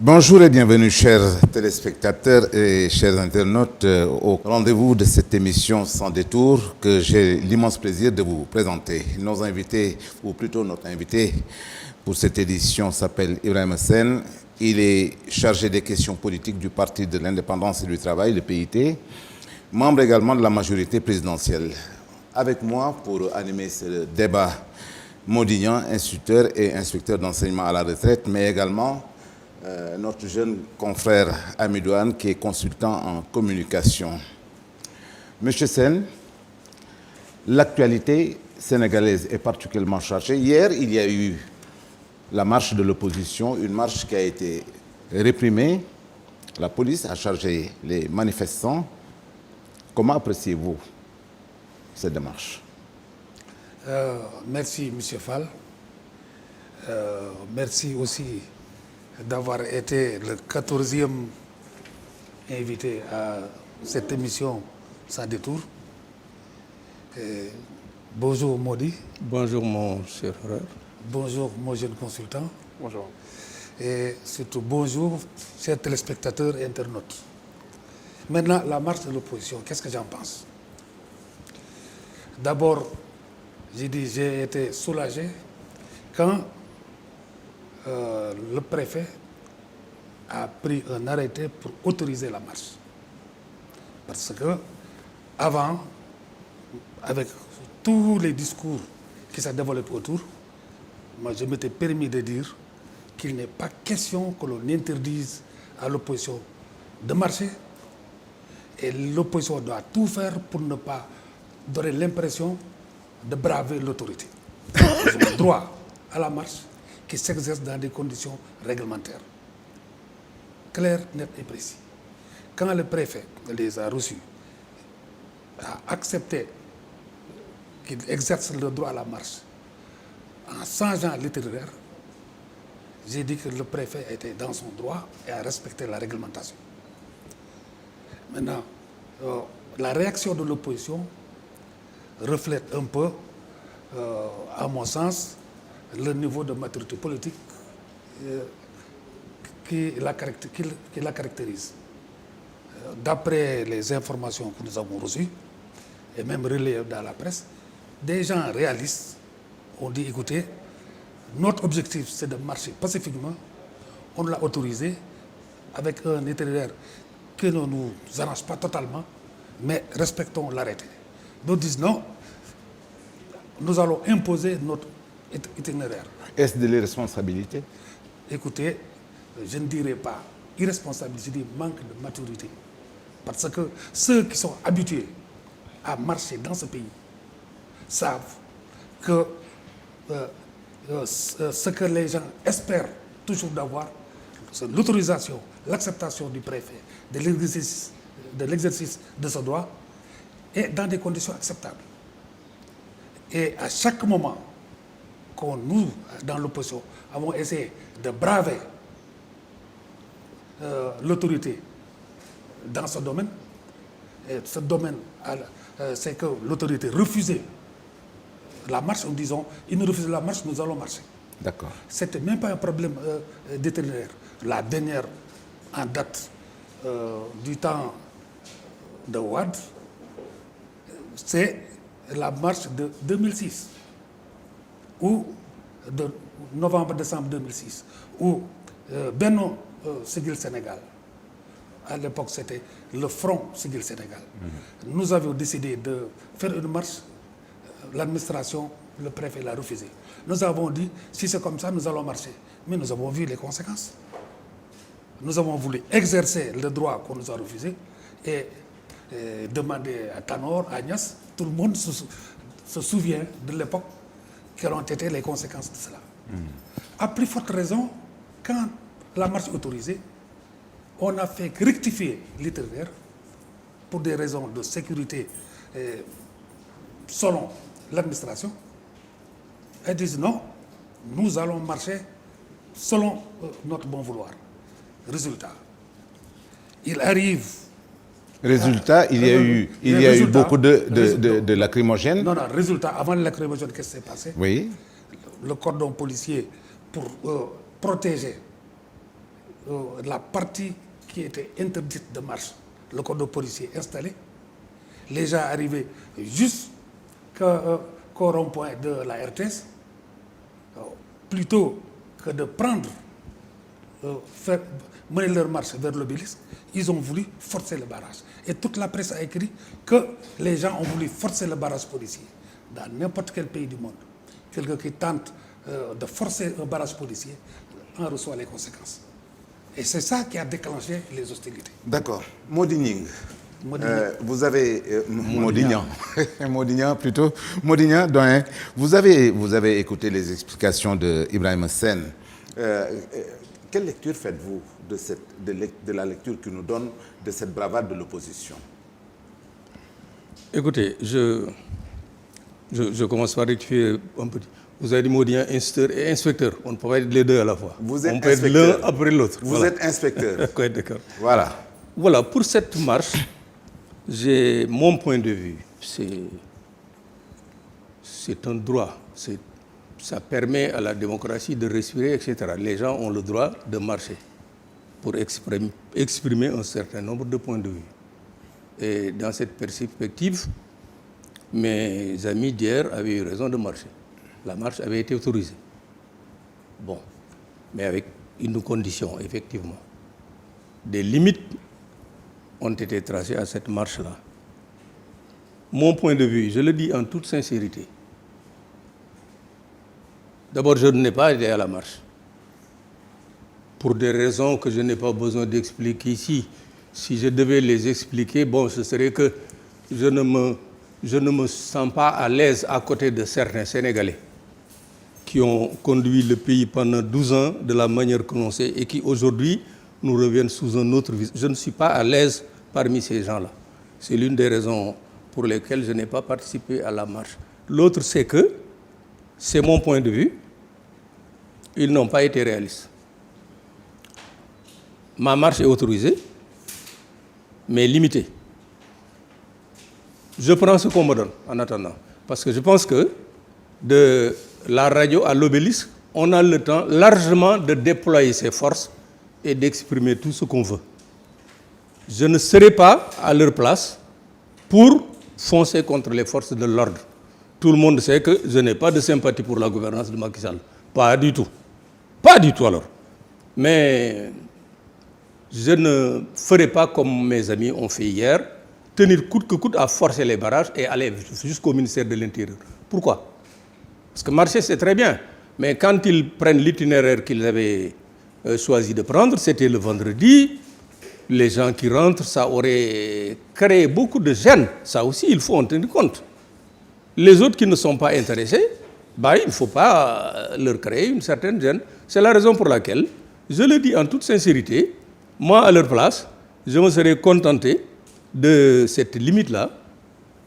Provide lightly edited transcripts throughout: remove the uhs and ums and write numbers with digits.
Bonjour et bienvenue, chers téléspectateurs et chers internautes, au rendez-vous de cette émission Sans détour que j'ai l'immense plaisir de vous présenter. Nos invités, ou plutôt notre invité pour cette édition s'appelle Ibrahima Sène. Il est chargé des questions politiques du Parti de l'Indépendance et du Travail, le PIT, membre également de la majorité présidentielle. Avec moi pour animer ce débat, Maudignan, instituteur et inspecteur d'enseignement à la retraite, mais également notre jeune confrère Amidouane qui est consultant en communication. Monsieur Sène, l'actualité sénégalaise est particulièrement chargée. Hier, il y a eu la marche de l'opposition, une marche qui a été réprimée. La police a chargé les manifestants. Comment appréciez-vous cette démarche? Merci, M. Fall. Merci aussi d'avoir été le 14e invité à cette émission Sans détour. Bonjour Modi. Bonjour mon cher frère. Bonjour mon jeune consultant. Bonjour. Et surtout bonjour chers téléspectateurs et internautes. Maintenant, la marche de l'opposition, qu'est-ce que j'en pense? D'abord, j'ai été soulagé quand le préfet a pris un arrêté pour autoriser la marche. Parce que avant, avec tous les discours qui se développent autour, moi je m'étais permis de dire qu'il n'est pas question que l'on interdise à l'opposition de marcher, et l'opposition doit tout faire pour ne pas donner l'impression de braver l'autorité. Ils ont le droit à la marche qui s'exerce dans des conditions réglementaires. Clair, net et précis. Quand le préfet les a reçus, a accepté qu'ils exercent le droit à la marche en changeant l'itinéraire, j'ai dit que le préfet était dans son droit et a respecté la réglementation. Maintenant, la réaction de l'opposition reflète un peu, à mon sens, le niveau de maturité politique qui la caractérise. D'après les informations que nous avons reçues, et même relayées dans la presse, des gens réalistes ont dit, écoutez, notre objectif c'est de marcher pacifiquement, on l'a autorisé avec un itinéraire qui ne nous arrange pas totalement, mais respectons l'arrêté. D'autres disent non, nous allons imposer notre itinéraire. Est-ce de l'irresponsabilité? Écoutez, je ne dirais pas irresponsabilité, je dis manque de maturité. Parce que ceux qui sont habitués à marcher dans ce pays savent que ce que les gens espèrent toujours d'avoir, c'est l'autorisation, l'acceptation du préfet de l'exercice de ce droit et dans des conditions acceptables. Et à chaque moment qu'on nous, dans l'opposition, avons essayé de braver l'autorité dans ce domaine, et ce domaine, c'est que l'autorité refusait la marche en disant, ils nous refusent la marche, nous allons marcher. D'accord. C'était même pas un problème d'itinéraire. La dernière en date du temps de Wade, c'est la marche de 2006, ou de novembre-décembre 2006, où Benno Siggil Sénégal, à l'époque c'était le Front Siggil Sénégal, nous avions décidé de faire une marche, l'administration, le préfet l'a refusé. Nous avons dit, si c'est comme ça, nous allons marcher. Mais nous avons vu les conséquences. Nous avons voulu exercer le droit qu'on nous a refusé et demander à Tanor, à Agnès, tout le monde se souvient de l'époque quelles ont été les conséquences de cela. À plus forte raison, quand la marche est autorisée, on a fait que rectifier l'itinéraire pour des raisons de sécurité selon l'administration. Ils disent non, nous allons marcher selon notre bon vouloir. Résultat, il arrive. Résultat, il y a eu beaucoup de lacrymogènes. Non, résultat, avant le lacrymogène, qu'est-ce qui s'est passé? Oui. Le cordon policier pour protéger la partie qui était interdite de marche, le cordon policier installé. Les gens arrivaient jusqu'au rond-point de la RTS. Plutôt que de mener leur marche vers l'obélisque, ils ont voulu forcer le barrage. Et toute la presse a écrit que les gens ont voulu forcer le barrage policier. Dans n'importe quel pays du monde, quelqu'un qui tente de forcer un barrage policier en reçoit les conséquences. Et c'est ça qui a déclenché les hostilités. D'accord. Modigning. Vous avez Modignan. Modignan plutôt. Modignan, doyen, vous avez écouté les explications de Ibrahim Sène. Quelle lecture faites-vous de la lecture qu'il nous donne de cette bravade de l'opposition? Écoutez, je commence par rectifier un petit. Vous avez dit Modignan, instituteur et inspecteur. On ne peut pas être les deux à la fois. Vous êtes on peut être l'un après l'autre. Vous êtes inspecteur. Oui, d'accord. Voilà. Voilà, pour cette marche, j'ai mon point de vue. C'est un droit. Ça permet à la démocratie de respirer, etc. Les gens ont le droit de marcher pour exprimer un certain nombre de points de vue. Et dans cette perspective, mes amis d'hier avaient eu raison de marcher. La marche avait été autorisée. Bon, mais avec une condition, effectivement. Des limites ont été tracées à cette marche-là. Mon point de vue, je le dis en toute sincérité. D'abord, je n'ai pas été à la marche. Pour des raisons que je n'ai pas besoin d'expliquer ici. Si je devais les expliquer, bon, ce serait que je ne me sens pas à l'aise à côté de certains Sénégalais qui ont conduit le pays pendant 12 ans de la manière que l'on sait et qui aujourd'hui nous reviennent sous un autre visage. Je ne suis pas à l'aise parmi ces gens-là. C'est l'une des raisons pour lesquelles je n'ai pas participé à la marche. L'autre, c'est que, c'est mon point de vue, ils n'ont pas été réalistes. Ma marche est autorisée, mais limitée. Je prends ce qu'on me donne en attendant. Parce que je pense que de la radio à l'obélisque, on a le temps largement de déployer ses forces et d'exprimer tout ce qu'on veut. Je ne serai pas à leur place pour foncer contre les forces de l'ordre. Tout le monde sait que je n'ai pas de sympathie pour la gouvernance de Macky Sall. Pas du tout. Pas du tout alors. Mais je ne ferai pas comme mes amis ont fait hier, tenir coûte que coûte à forcer les barrages et aller jusqu'au ministère de l'Intérieur. Pourquoi? Parce que marcher, c'est très bien. Mais quand ils prennent l'itinéraire qu'ils avaient choisi de prendre, c'était le vendredi. Les gens qui rentrent, ça aurait créé beaucoup de gêne. Ça aussi, il faut en tenir compte. Les autres qui ne sont pas intéressés, il ne faut pas leur créer une certaine gêne. C'est la raison pour laquelle, je le dis en toute sincérité, moi, à leur place, je me serais contenté de cette limite-là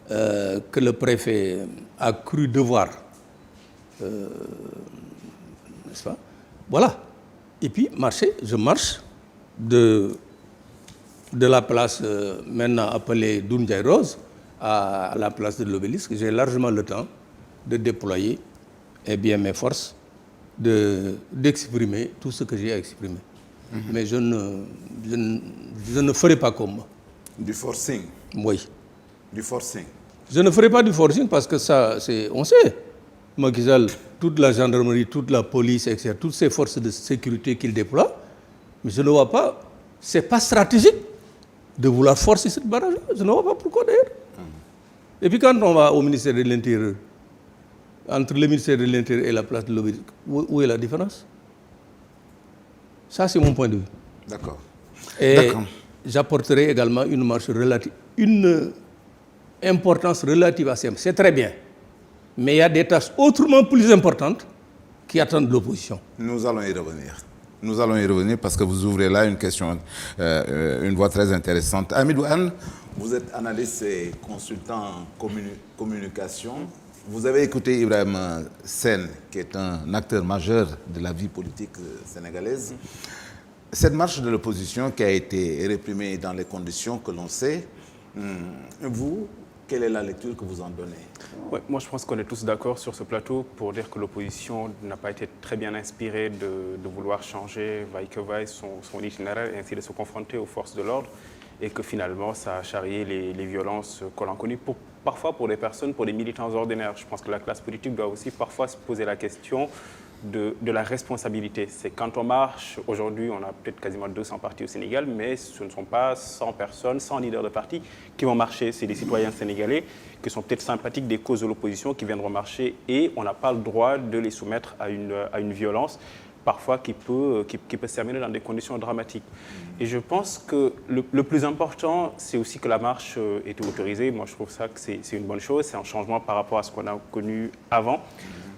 que le préfet a cru devoir. N'est-ce pas? Voilà. Et puis, marcher, je marche de la place maintenant appelée Doundiaï Rose à la place de l'obélisque. J'ai largement le temps de déployer mes forces, d'exprimer tout ce que j'ai à exprimer. Mais je ne ferai pas comme moi. Du forcing? Oui. Du forcing? Je ne ferai pas du forcing parce que ça, on sait. Macky Sall, toute la gendarmerie, toute la police, etc., toutes ces forces de sécurité qu'il déploie, mais je ne vois pas, ce n'est pas stratégique de vouloir forcer cette barrage-là. Je ne vois pas pourquoi d'ailleurs. Et puis quand on va au ministère de l'Intérieur, entre le ministère de l'Intérieur et la place de l'Obélisque, où est la différence? Ça, c'est mon point de vue. D'accord. Et j'apporterai également une marche relative, une importance relative à ça. C'est très bien. Mais il y a des tâches autrement plus importantes qui attendent l'opposition. Nous allons y revenir. Nous allons y revenir parce que vous ouvrez là une question, une voie très intéressante. Hamidou Anne, vous êtes analyste et consultant en communication. Vous avez écouté Ibrahim Sène, qui est un acteur majeur de la vie politique sénégalaise. Cette marche de l'opposition qui a été réprimée dans les conditions que l'on sait, vous, quelle est la lecture que vous en donnez? Ouais, moi, je pense qu'on est tous d'accord sur ce plateau pour dire que l'opposition n'a pas été très bien inspirée de vouloir changer, vaille que vaille, son itinéraire et ainsi de se confronter aux forces de l'ordre et que finalement, ça a charrié les violences qu'on a connues, parfois pour des personnes, pour des militants ordinaires. Je pense que la classe politique doit aussi parfois se poser la question de la responsabilité. C'est quand on marche, aujourd'hui on a peut-être quasiment 200 partis au Sénégal, mais ce ne sont pas 100 personnes, 100 leaders de partis qui vont marcher. C'est des citoyens sénégalais qui sont peut-être sympathiques des causes de l'opposition qui viendront marcher et on n'a pas le droit de les soumettre à une violence parfois qui peut se terminer dans des conditions dramatiques. Et je pense que le plus important, c'est aussi que la marche était autorisée. Moi, je trouve ça que c'est une bonne chose. C'est un changement par rapport à ce qu'on a connu avant.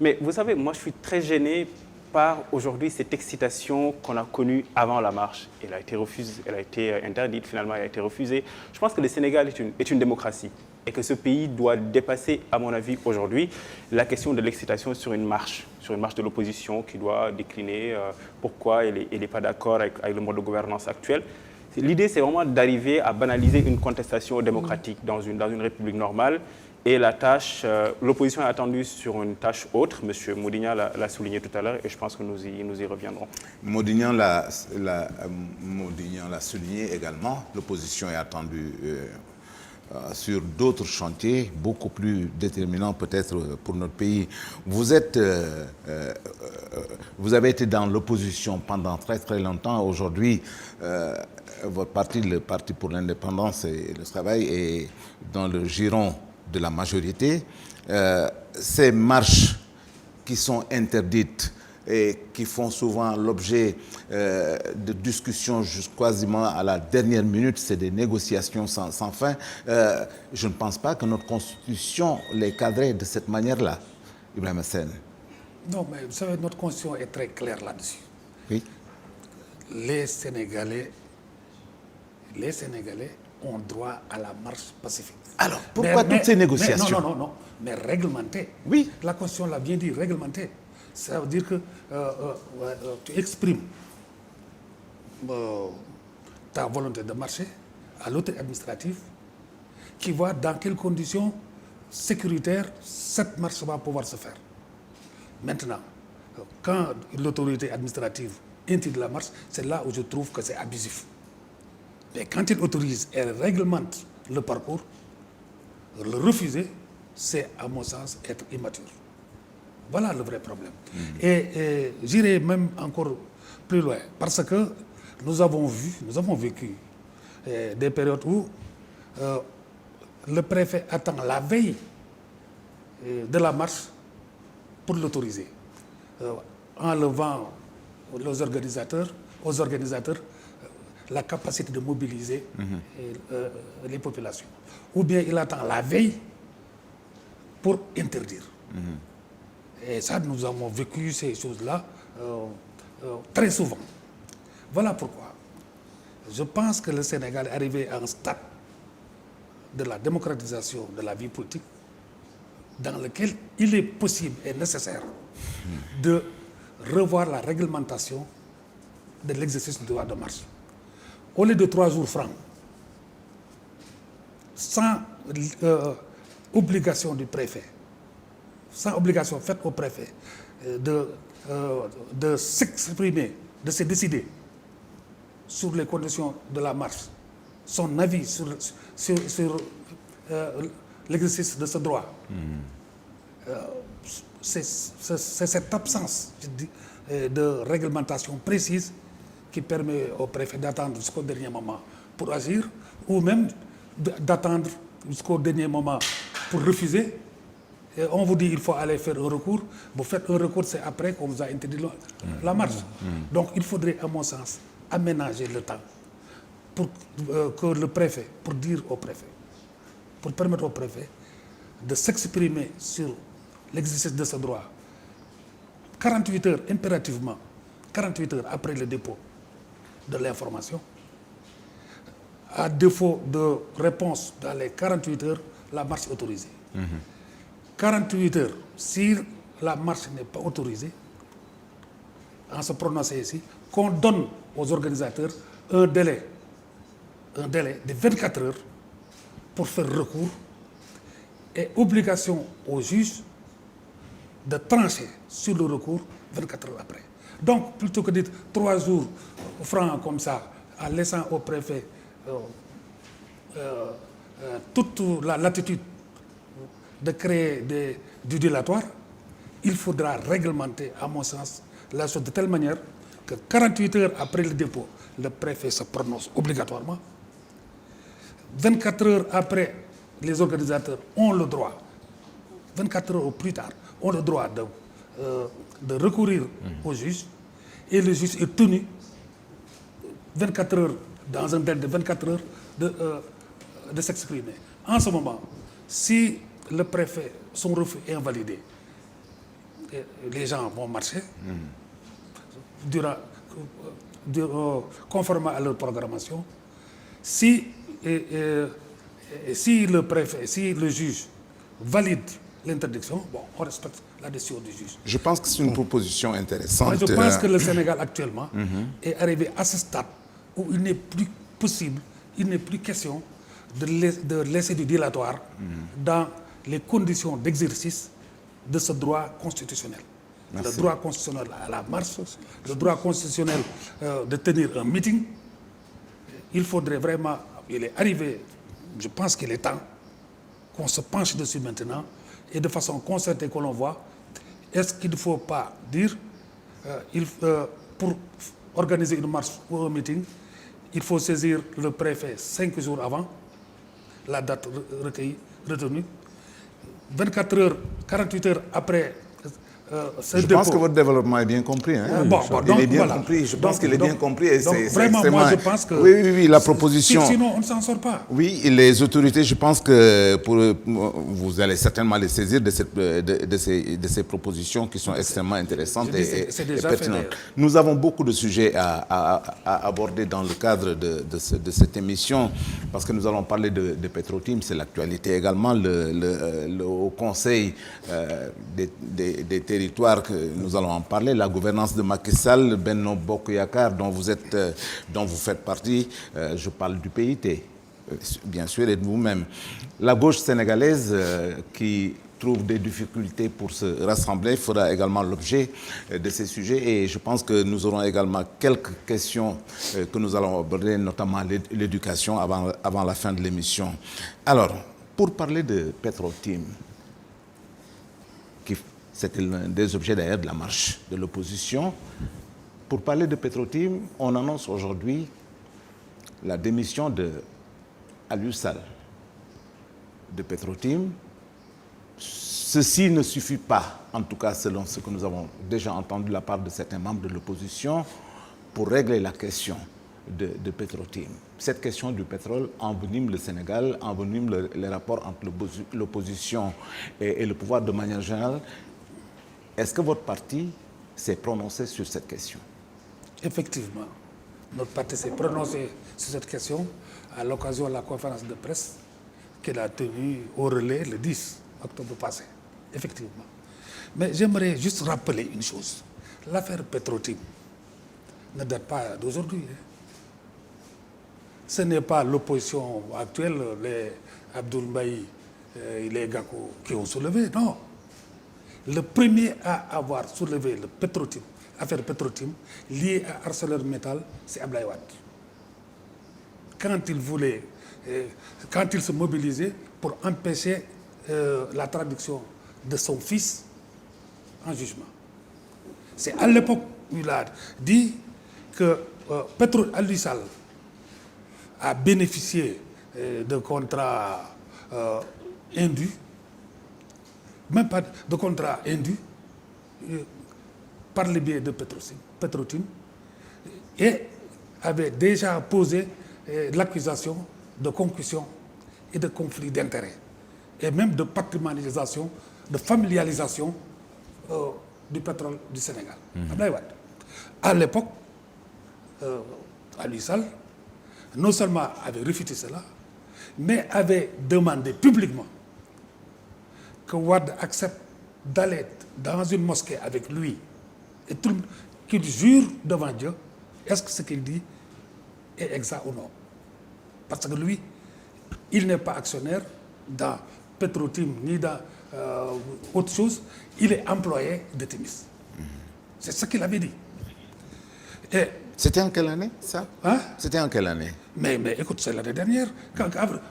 Mais vous savez, moi, je suis très gêné par aujourd'hui cette excitation qu'on a connue avant la marche. Elle a été refusée, elle a été interdite, finalement, elle a été refusée. Je pense que le Sénégal est une démocratie et que ce pays doit dépasser, à mon avis, aujourd'hui, la question de l'excitation sur une marche de l'opposition qui doit décliner pourquoi elle n'est pas d'accord avec le mode de gouvernance actuel. L'idée, c'est vraiment d'arriver à banaliser une contestation démocratique dans une république normale. Et la tâche, l'opposition est attendue sur une tâche autre. M. Modignan l'a souligné tout à l'heure et je pense que nous y reviendrons. Modignan l'a souligné également. L'opposition est attendue sur d'autres chantiers beaucoup plus déterminants peut-être pour notre pays. Vous avez été dans l'opposition pendant très très longtemps. Aujourd'hui, votre parti, le Parti pour l'indépendance et le travail, est dans le giron de la majorité. Ces marches qui sont interdites et qui font souvent l'objet de discussions quasiment à la dernière minute, c'est des négociations sans fin. Je ne pense pas que notre Constitution les cadrait de cette manière-là, Ibrahima Sène. Non, mais vous savez, notre Constitution est très claire là-dessus. Oui. Les Sénégalais ont droit à la marche pacifique. Alors, pourquoi toutes ces négociations? Non, mais réglementées. Oui. La Constitution l'a bien dit, réglementée. Ça veut dire que tu exprimes ta volonté de marcher à l'autorité administrative qui voit dans quelles conditions sécuritaires cette marche va pouvoir se faire. Maintenant, quand l'autorité administrative interdit la marche, c'est là où je trouve que c'est abusif. Mais quand il autorise et réglemente le parcours, le refuser, c'est à mon sens être immature. Voilà le vrai problème. Et j'irai même encore plus loin, parce que nous avons vécu des périodes où le préfet attend la veille de la marche pour l'autoriser, en levant aux organisateurs la capacité de mobiliser les populations. Ou bien il attend la veille pour interdire. Et ça, nous avons vécu ces choses-là très souvent. Voilà pourquoi je pense que le Sénégal est arrivé à un stade de la démocratisation de la vie politique dans lequel il est possible et nécessaire de revoir la réglementation de l'exercice du droit de marche. Au lieu de 3 jours francs, sans obligation du préfet, sans obligation faite au préfet de s'exprimer, de se décider sur les conditions de la marche, son avis sur l'exercice de ce droit. C'est cette absence, je dis, de réglementation précise qui permet au préfet d'attendre jusqu'au dernier moment pour agir, ou même d'attendre jusqu'au dernier moment pour refuser. Et on vous dit qu'il faut aller faire un recours. Vous faites un recours, c'est après qu'on vous a interdit la marche. Donc il faudrait, à mon sens, aménager le temps pour que le préfet, pour dire au préfet, pour permettre au préfet de s'exprimer sur l'exercice de ce droit 48 heures, impérativement, 48 heures après le dépôt de l'information. À défaut de réponse dans les 48 heures, la marche est autorisée. 48 heures, si la marche n'est pas autorisée, en se prononçant ici, qu'on donne aux organisateurs un délai de 24 heures pour faire recours et obligation au juge de trancher sur le recours 24 heures après. Donc, plutôt que de dire 3 jours francs comme ça, en laissant au préfet toute la latitude de créer du dilatoire, il faudra réglementer, à mon sens, la chose de telle manière que 48 heures après le dépôt, le préfet se prononce obligatoirement. 24 heures après, les organisateurs ont le droit, 24 heures au plus tard, ont le droit de recourir au juge, et le juge est tenu 24 heures, dans un délai de 24 heures, de s'exprimer. En ce moment, si le préfet, son refus est invalidé, les gens vont marcher conformément à leur programmation. Si le préfet, si le juge valide l'interdiction, bon, on respecte la décision du juge. Je pense que c'est une proposition intéressante. Moi, je pense que le Sénégal actuellement est arrivé à ce stade où il n'est plus possible, il n'est plus question de laisser du dilatoire dans les conditions d'exercice de ce droit constitutionnel. Merci. Le droit constitutionnel à la marche, le droit constitutionnel de tenir un meeting. Il faudrait vraiment, il est arrivé, je pense qu'il est temps qu'on se penche dessus maintenant et de façon concertée que l'on voit, est-ce qu'il ne faut pas dire, pour organiser une marche ou un meeting, il faut saisir le préfet 5 jours avant la date retenue, 24 heures, 48 heures après je pense que votre développement est bien compris. Hein? Il est bien compris. Je pense qu'il est bien compris. Et donc, c'est vraiment, extrêmement... moi, je pense que... Oui, la proposition... Sinon, on ne s'en sort pas. Oui, et les autorités, je pense que vous allez certainement les saisir de ces propositions qui sont extrêmement intéressantes et pertinentes. Nous avons beaucoup de sujets à aborder dans le cadre de cette émission, parce que nous allons parler de Petro-Tim, c'est l'actualité également, le Haut Conseil des territoires, que nous allons en parler, la gouvernance de Macky Sall, Benno Bokk Yakaar, dont vous faites partie, je parle du PIT, bien sûr, et de vous-même. La gauche sénégalaise qui trouve des difficultés pour se rassembler fera également l'objet de ces sujets, et je pense que nous aurons également quelques questions que nous allons aborder, notamment l'éducation avant la fin de l'émission. Alors, pour parler de Petro-Tim, c'était l'un des objets d'ailleurs de la marche de l'opposition. Pour parler de Petro-Tim, on annonce aujourd'hui la démission de Aliou Sall de Petro-Tim. Ceci ne suffit pas, en tout cas selon ce que nous avons déjà entendu de la part de certains membres de l'opposition, pour régler la question de Petro-Tim. Cette question du pétrole envenime le Sénégal, envenime les rapports entre l'opposition et le pouvoir de manière générale. Est-ce que votre parti s'est prononcé sur cette question? Effectivement, notre parti s'est prononcé sur cette question à l'occasion de la conférence de presse qu'il a tenue au Relais le 10 octobre passé. Effectivement. Mais j'aimerais juste rappeler une chose. L'affaire Petro-Tim ne date pas d'aujourd'hui. Ce n'est pas l'opposition actuelle, les Abdoul Mbaye et les Gakou qui ont soulevé, non. Le premier à avoir soulevé le Petro-Tim, l'affaire Petro-Tim, liée à ArcelorMittal, c'est Abdoulaye Wade. Quand il se mobilisait pour empêcher la traduction de son fils en jugement. C'est à l'époque où il a dit que Aliou Sall a bénéficié de contrats indus, même pas de contrats indus, par le biais de Petro-Tim, et avait déjà posé l'accusation de concussion et de conflit d'intérêts, et même de patrimonialisation, de familialisation du pétrole du Sénégal. Abdoulaye Wade. À l'époque, Aliou Sall non seulement avait réfuté cela, mais avait demandé publiquement que Wade accepte d'aller dans une mosquée avec lui et qu'il jure devant Dieu, est-ce que ce qu'il dit est exact ou non? Parce que lui, il n'est pas actionnaire dans Petro-Tim ni dans autre chose, il est employé de Timis. C'est ce qu'il avait dit. Et, c'était en quelle année, ça? Hein? C'était en quelle année? Mais écoute, c'est l'année dernière,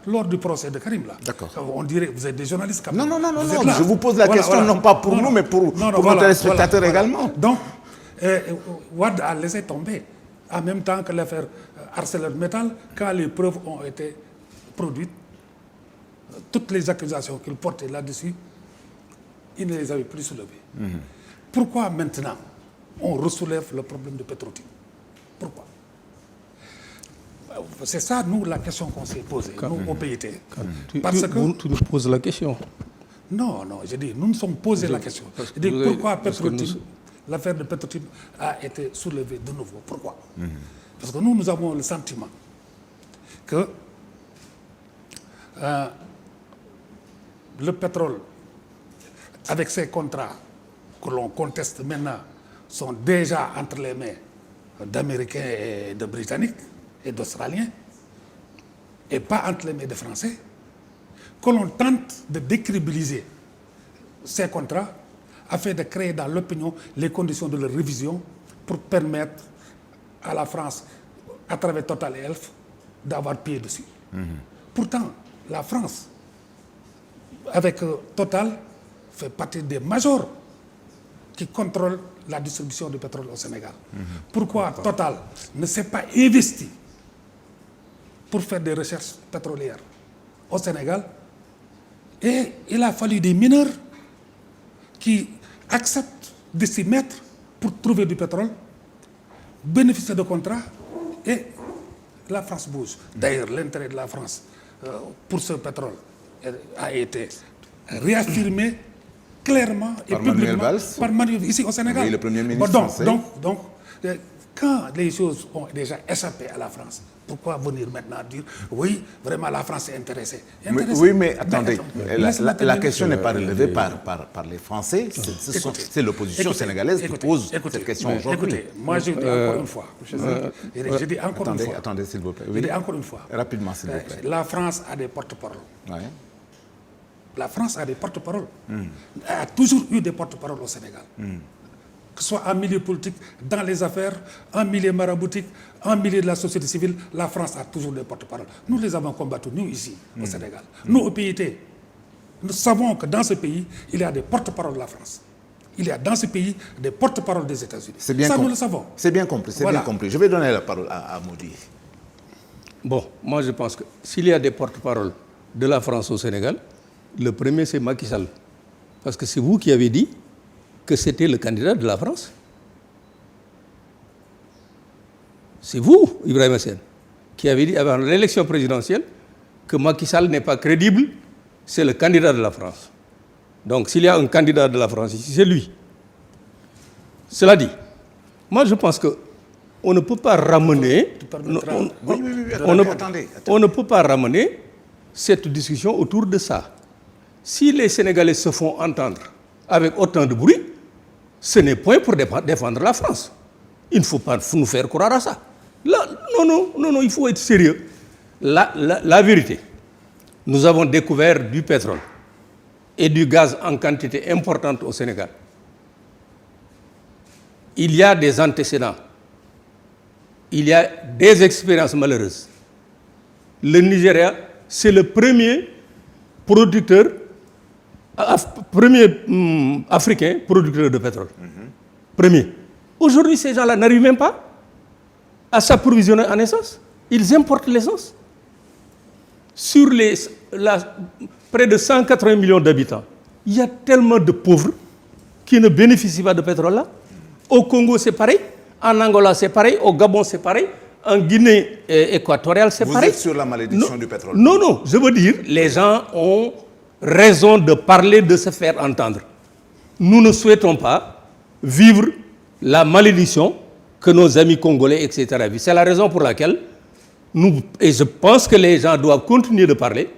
lors du procès de Karim, là. D'accord. On dirait, vous êtes des journalistes quand Non, même. je vous pose la question, non pas pour nous, mais pour nos téléspectateurs également. Donc, Wade a laissé tomber, en même temps que l'affaire ArcelorMittal, quand les preuves ont été produites, toutes les accusations qu'il portait là-dessus, il ne les avait plus soulevées. Pourquoi maintenant on ressoulève le problème de Petro-Tim? Pourquoi? C'est ça, nous, la question qu'on s'est posée, nous, au PIT. Tu nous poses la question. Non, je dis, nous nous sommes posé la question. Je dis, pourquoi Petro-Tim, l'affaire de Petro-Tim a été soulevée de nouveau? Pourquoi? Parce que nous avons le sentiment que le pétrole, avec ces contrats que l'on conteste maintenant, sont déjà entre les mains d'Américains et de Britanniques et d'Australiens, et pas entre les mains des Français, que l'on tente de décrédibiliser ces contrats afin de créer dans l'opinion les conditions de leur révision pour permettre à la France, à travers Total et Elf, d'avoir pied dessus. Pourtant, la France, avec Total, fait partie des majors qui contrôlent la distribution du pétrole au Sénégal. Pourquoi Total ne s'est pas investi pour faire des recherches pétrolières au Sénégal? Et il a fallu des mineurs qui acceptent de s'y mettre pour trouver du pétrole, bénéficier de contrats, et la France bouge. D'ailleurs, l'intérêt de la France pour ce pétrole a été réaffirmé clairement et par publiquement Manuel Valls, par Manuel ici au Sénégal. Oui, le Premier ministre français. Donc, quand les choses ont déjà échappé à la France, pourquoi venir maintenant dire oui, vraiment la France est intéressée? Oui, mais attendez, la question n'est pas relevée par les Français, c'est l'opposition sénégalaise qui pose cette question aujourd'hui. Écoutez, moi je dis encore une fois. Je dis encore une fois. Attendez, s'il vous plaît. Je dis encore une fois. Rapidement, s'il vous plaît. La France a des porte-paroles. Ouais. La France a des porte-paroles. Elle a toujours eu des porte-paroles au Sénégal. Que ce soit en milieu politique, dans les affaires, en milieu maraboutique, en milieu de la société civile, la France a toujours des porte-paroles. Nous les avons combattus, nous ici, au Sénégal. Nous, au PIT, nous savons que dans ce pays, il y a des porte-paroles de la France. Il y a dans ce pays des porte-paroles des États-Unis. Ça, nous le savons. C'est bien compris, c'est bien compris. Je vais donner la parole à Mody. Bon, moi je pense que s'il y a des porte-paroles de la France au Sénégal, le premier c'est Macky Sall. Parce que c'est vous qui avez dit que c'était le candidat de la France. C'est vous, Ibrahim Hassane, qui avez dit avant l'élection présidentielle que Macky Sall n'est pas crédible, c'est le candidat de la France. Donc s'il y a un candidat de la France ici, c'est lui. Cela dit, moi je pense qu'on ne peut pas ramener... On ne peut pas ramener cette discussion autour de ça. Si les Sénégalais se font entendre avec autant de bruit, ce n'est point pour défendre la France. Il ne faut pas nous faire croire à ça. Là, non, il faut être sérieux. La vérité, nous avons découvert du pétrole et du gaz en quantité importante au Sénégal. Il y a des antécédents. Il y a des expériences malheureuses. Le Nigeria, c'est le premier producteur africain producteur de pétrole. Premier. Aujourd'hui, ces gens-là n'arrivent même pas à s'approvisionner en essence. Ils importent l'essence. Sur près de 180 millions d'habitants, il y a tellement de pauvres qui ne bénéficient pas de pétrole là. Au Congo, c'est pareil. En Angola, c'est pareil. Au Gabon, c'est pareil. En Guinée équatoriale, c'est pareil. Vous êtes sur la malédiction du pétrole? Non, je veux dire, les gens ont raison de parler, de se faire entendre. Nous ne souhaitons pas vivre la malédiction que nos amis congolais, etc. vivent. C'est la raison pour laquelle et je pense que les gens doivent continuer de parler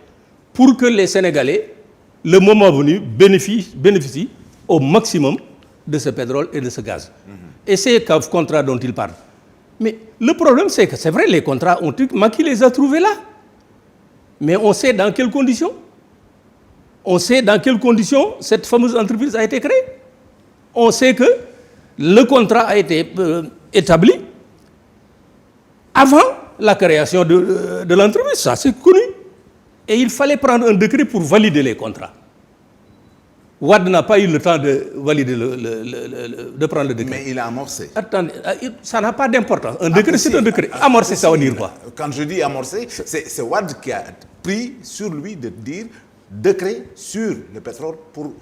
pour que les Sénégalais, le moment venu, bénéficient au maximum de ce pétrole et de ce gaz. Et ces contrats dont ils parlent. Mais le problème, c'est que c'est vrai, les contrats ont Macky les a trouvés là. Mais on sait dans quelles conditions. On sait dans quelles conditions cette fameuse entreprise a été créée. On sait que le contrat a été établi avant la création de l'entreprise. Ça, c'est connu. Et il fallait prendre un décret pour valider les contrats. Wade n'a pas eu le temps de valider de prendre le décret. Mais il a amorcé. Attendez, ça n'a pas d'importance. Un décret, c'est un décret. Amorcer, ça veut dire quoi? Quand je dis amorcé, c'est Wade qui a pris sur lui de dire décret sur le pétrole pour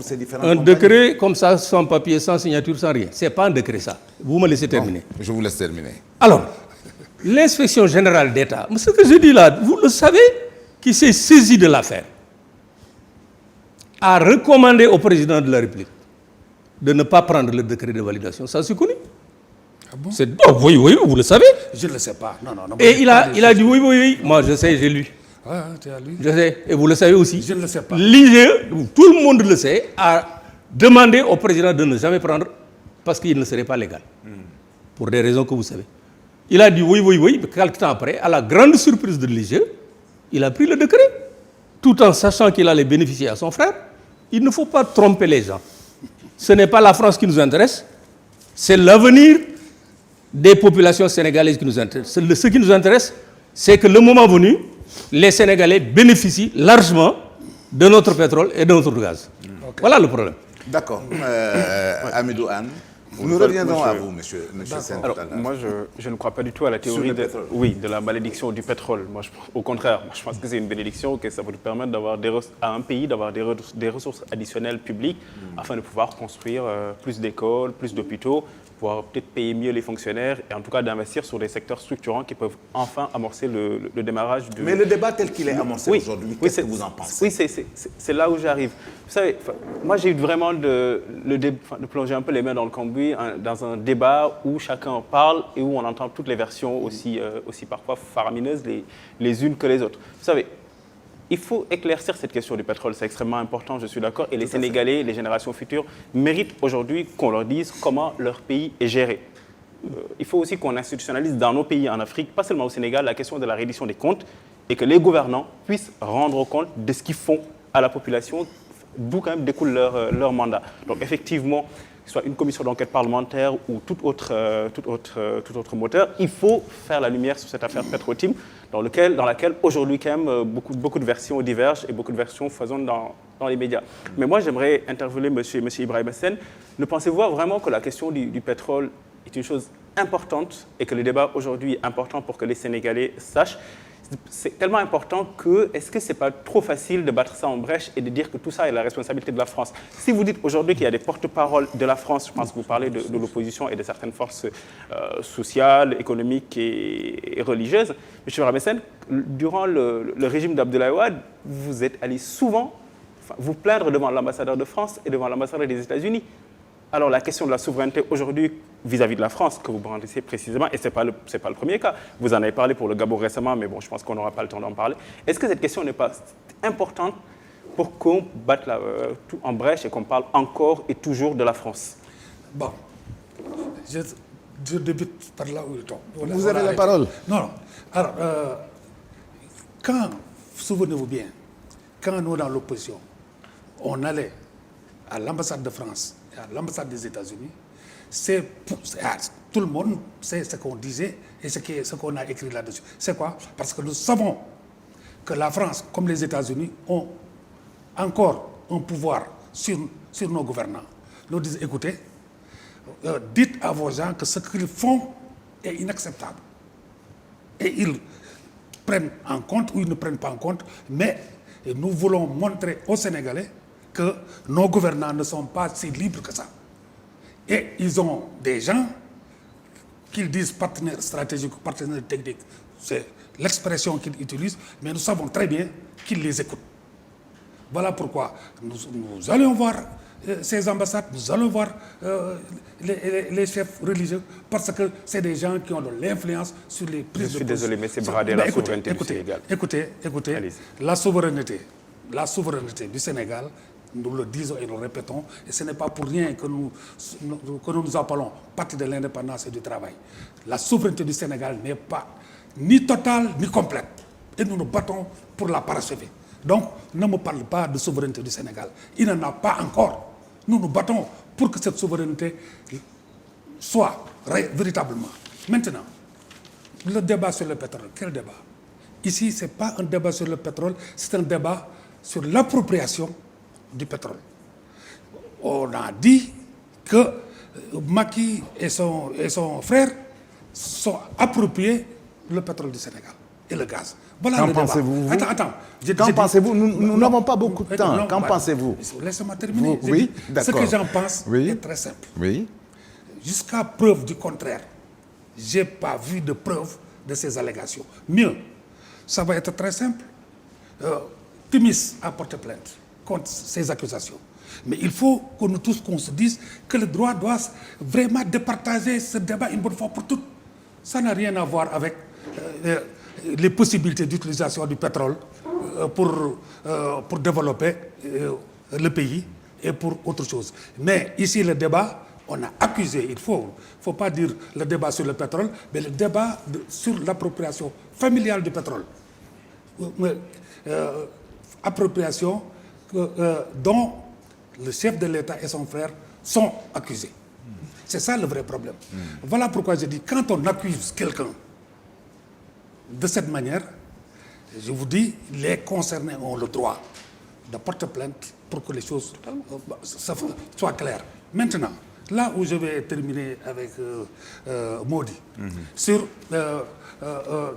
ces différents Un compagnies. décret comme ça, sans papier, sans signature, sans rien. Ce n'est pas un décret, ça. Vous me laissez terminer. Bon, je vous laisse terminer. Alors, l'inspection générale d'État, ce que je dis là, vous le savez, qui s'est saisi de l'affaire, a recommandé au président de la République de ne pas prendre le décret de validation. Ça, c'est connu. Ah bon? Oui, vous le savez. Je ne le sais pas. Non. Et il a dit oui. Moi, je sais, j'ai lu. Ah, tu as lu? Je sais, et vous le savez aussi. Je ne le sais pas. L'IGE, tout le monde le sait, a demandé au président de ne jamais prendre parce qu'il ne serait pas légal. Pour des raisons que vous savez. Il a dit oui. Quelque temps après, à la grande surprise de l'IGE, il a pris le décret. Tout en sachant qu'il allait bénéficier à son frère. Il ne faut pas tromper les gens. Ce n'est pas la France qui nous intéresse, c'est l'avenir des populations sénégalaises qui nous intéresse. Ce qui nous intéresse, c'est que le moment venu, les Sénégalais bénéficient largement de notre pétrole et de notre gaz. Okay. Voilà le problème. D'accord. Amidou Anne, nous reviendrons à vous, monsieur Sène. Alors, moi, je ne crois pas du tout à la théorie de la malédiction du pétrole. Moi, au contraire, je pense que c'est une bénédiction, que ça va nous permettre à un pays d'avoir des ressources additionnelles publiques afin de pouvoir construire plus d'écoles, plus d'hôpitaux, pouvoir peut-être payer mieux les fonctionnaires et en tout cas d'investir sur des secteurs structurants qui peuvent enfin amorcer le démarrage du... Mais le débat tel qu'il est amorcé aujourd'hui, qu'est-ce que vous en pensez? Oui, c'est là où j'arrive. Vous savez, moi j'ai eu vraiment de plonger un peu les mains dans le cambouis dans un débat où chacun parle et où on entend toutes les versions aussi parfois faramineuses les unes que les autres. Vous savez, il faut éclaircir cette question du pétrole, c'est extrêmement important, je suis d'accord. Et les Sénégalais, les générations futures, méritent aujourd'hui qu'on leur dise comment leur pays est géré. Il faut aussi qu'on institutionnalise dans nos pays en Afrique, pas seulement au Sénégal, la question de la reddition des comptes et que les gouvernants puissent rendre compte de ce qu'ils font à la population, d'où quand même découle leur mandat. Donc effectivement, que ce soit une commission d'enquête parlementaire ou tout autre moteur, il faut faire la lumière sur cette affaire Petro-Tim, dans laquelle aujourd'hui quand même beaucoup de versions divergent et beaucoup de versions foisonnent dans les médias. Mais moi j'aimerais interpeller M. Ibrahima Sène. Ne pensez-vous vraiment que la question du pétrole est une chose importante et que le débat aujourd'hui est important pour que les Sénégalais sachent? C'est tellement important que, est-ce que ce n'est pas trop facile de battre ça en brèche et de dire que tout ça est la responsabilité de la France? Si vous dites aujourd'hui qu'il y a des porte-paroles de la France, je pense que vous parlez de l'opposition et de certaines forces sociales, économiques et religieuses, M. Ramessène, durant le régime d'Abdoulaye Wade, vous êtes allé souvent vous plaindre devant l'ambassadeur de France et devant l'ambassadeur des États-Unis. Alors la question de la souveraineté aujourd'hui vis-à-vis de la France, que vous brandissez précisément, et ce n'est pas le premier cas, vous en avez parlé pour le Gabon récemment, mais bon, je pense qu'on n'aura pas le temps d'en parler. Est-ce que cette question n'est pas importante pour qu'on batte tout en brèche et qu'on parle encore et toujours de la France? Bon, je débute par là où il tombe. Vous avez la parole. Non. Alors, souvenez-vous bien, quand nous, dans l'opposition, on allait à l'ambassade de France et à l'ambassade des États-Unis, tout le monde sait ce qu'on disait et ce qu'on a écrit là-dessus. C'est quoi? Parce que nous savons que la France, comme les États-Unis, ont encore un pouvoir sur nos gouvernants. Nous disons, écoutez, dites à vos gens que ce qu'ils font est inacceptable. Et ils prennent en compte ou ils ne prennent pas en compte, mais nous voulons montrer aux Sénégalais que nos gouvernants ne sont pas si libres que ça. Et ils ont des gens qu'ils disent partenaires stratégiques, partenaires techniques. C'est l'expression qu'ils utilisent, mais nous savons très bien qu'ils les écoutent. Voilà pourquoi nous allons voir ces ambassades, nous allons voir les chefs religieux, parce que c'est des gens qui ont de l'influence sur les prises de position. Je suis désolé, mais c'est brader la souveraineté du Sénégal. Écoutez, la souveraineté du Sénégal, nous le disons et nous le répétons, et ce n'est pas pour rien que nous appelons parti de l'indépendance et du travail. La souveraineté du Sénégal n'est pas ni totale ni complète. Et nous nous battons pour la parachever. Donc, ne me parle pas de souveraineté du Sénégal. Il n'en a pas encore. Nous nous battons pour que cette souveraineté soit véritablement. Maintenant, le débat sur le pétrole, quel débat? Ici, ce n'est pas un débat sur le pétrole, c'est un débat sur l'appropriation du pétrole. On a dit que Macky et son frère sont appropriés le pétrole du Sénégal et le gaz. Voilà Qu'en le débat. pensez-vous? Attends. Qu'en pensez-vous? Nous n'avons pas beaucoup de temps. Qu'en pensez-vous? Laissez-moi terminer. Oui, ce d'accord. que j'en pense Oui. est très simple. Oui. Jusqu'à preuve du contraire, je n'ai pas vu de preuve de ces allégations. Mieux, ça va être très simple. Timis a porté plainte contre ces accusations. Mais il faut que nous tous qu'on se dise que le droit doit vraiment départager ce débat une bonne fois pour toutes. Ça n'a rien à voir avec les possibilités d'utilisation du pétrole pour développer le pays et pour autre chose. Mais ici, le débat, on a accusé, il ne faut pas dire le débat sur le pétrole, mais le débat sur l'appropriation familiale du pétrole. Appropriation dont le chef de l'État et son frère sont accusés. C'est ça le vrai problème. Voilà pourquoi je dis, quand on accuse quelqu'un de cette manière, je vous dis, les concernés ont le droit de porter plainte pour que les choses soient claires. Maintenant, là où je vais terminer avec Modi, sur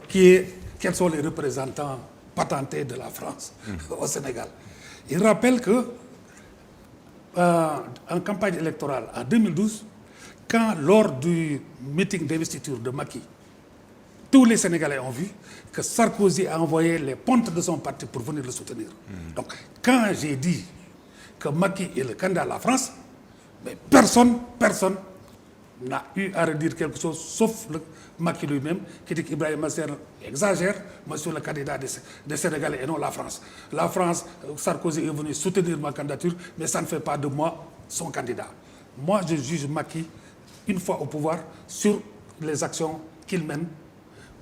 quels sont les représentants patentés de la France au Sénégal. Il rappelle que en campagne électorale en 2012, quand lors du meeting d'investiture de Macky, tous les Sénégalais ont vu que Sarkozy a envoyé les pontes de son parti pour venir le soutenir. Donc, quand j'ai dit que Macky est le candidat à la France, mais personne n'a eu à redire quelque chose, sauf le Macky lui-même, qui dit qu'Ibrahim Masser exagère, moi je suis le candidat des Sénégalais et non la France. La France, Sarkozy est venu soutenir ma candidature, mais ça ne fait pas de moi son candidat. Moi, je juge Macky, une fois au pouvoir, sur les actions qu'il mène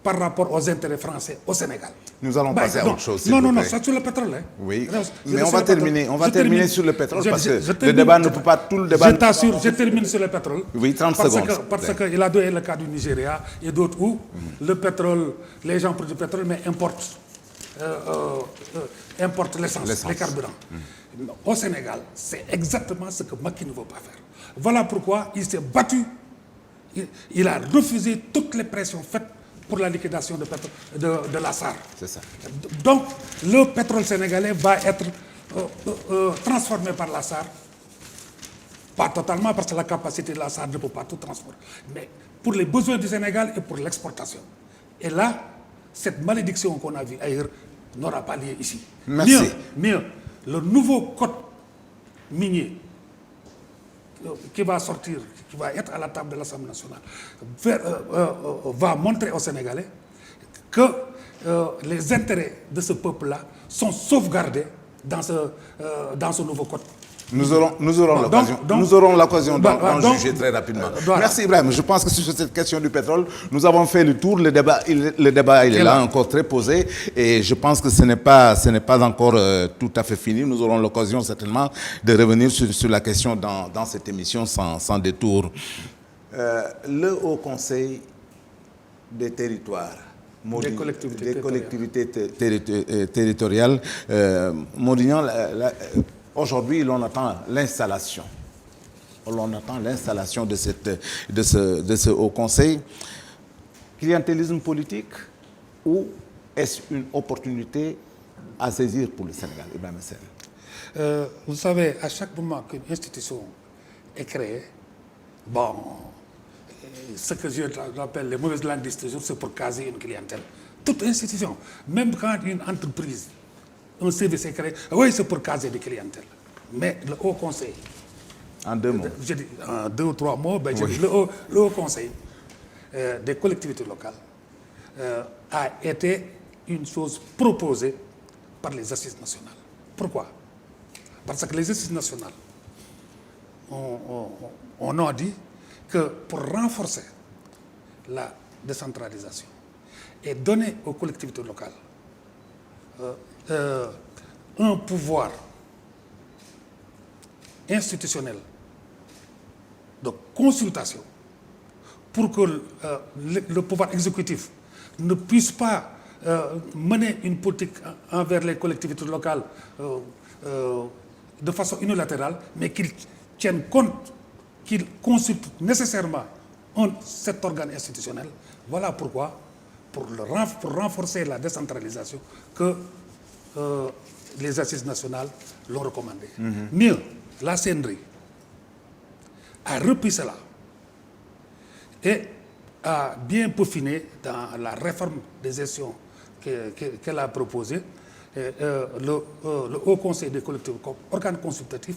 par rapport aux intérêts français au Sénégal. Nous allons passer à autre chose. Non, c'est sur le pétrole. Hein. Oui, mais on va terminer sur le pétrole parce que le débat ne peut pas tout le débat. Je t'assure, je termine sur le pétrole. Oui, 30 secondes. Parce qu'il a donné le cas du Nigeria et d'autres où le pétrole, les gens produisent du pétrole, mais importent l'essence, les carburants. Au Sénégal, c'est exactement ce que Macky ne veut pas faire. Voilà pourquoi il s'est battu. Il a refusé toutes les pressions faites pour la liquidation de la SAR. C'est ça. Donc, le pétrole sénégalais va être transformé par la SAR. Pas totalement, parce que la capacité de la SAR ne peut pas tout transformer. Mais pour les besoins du Sénégal et pour l'exportation. Et là, cette malédiction qu'on a vue ailleurs n'aura pas lieu ici. Merci. Mieux, le nouveau code minier qui va sortir, qui va être à la table de l'Assemblée nationale, va montrer aux Sénégalais que les intérêts de ce peuple-là sont sauvegardés dans ce nouveau code. Nous aurons l'occasion d'en juger très rapidement. Merci Ibrahim. Je pense que sur cette question du pétrole, nous avons fait le tour. Le débat il est là, encore très posé. Et je pense que ce n'est pas encore tout à fait fini. Nous aurons l'occasion certainement de revenir sur la question dans cette émission sans détour. Le Haut Conseil des territoires. Des collectivités territoriales. Modignan, aujourd'hui, l'on attend l'installation. On attend l'installation de ce Haut Conseil. Clientélisme politique ou est-ce une opportunité à saisir pour le Sénégal, Ibrahim Masser? Vous savez, à chaque moment qu'une institution est créée, ce que j'appelle les mauvaises langues disent toujours, c'est pour caser une clientèle. Toute institution, même quand une entreprise, un service est créé, oui, c'est pour caser des clientèles. Mais le Haut Conseil, en 2 mots, je dis en 2 ou 3 mots, je dis, le Haut Conseil des collectivités locales a été une chose proposée par les assises nationales. Pourquoi? Parce que les assises nationales on a dit que pour renforcer la décentralisation et donner aux collectivités locales un pouvoir institutionnel de consultation pour que le pouvoir exécutif ne puisse pas mener une politique envers les collectivités locales de façon unilatérale, mais qu'il tienne compte, qu'il consulte nécessairement cet organe institutionnel. Voilà pourquoi, pour renforcer la décentralisation, que les assises nationales l'ont recommandé. Mieux, la CNRI a repris cela et a bien peaufiné dans la réforme des gestions qu'elle a proposée le Haut Conseil des collectivités comme organe consultatif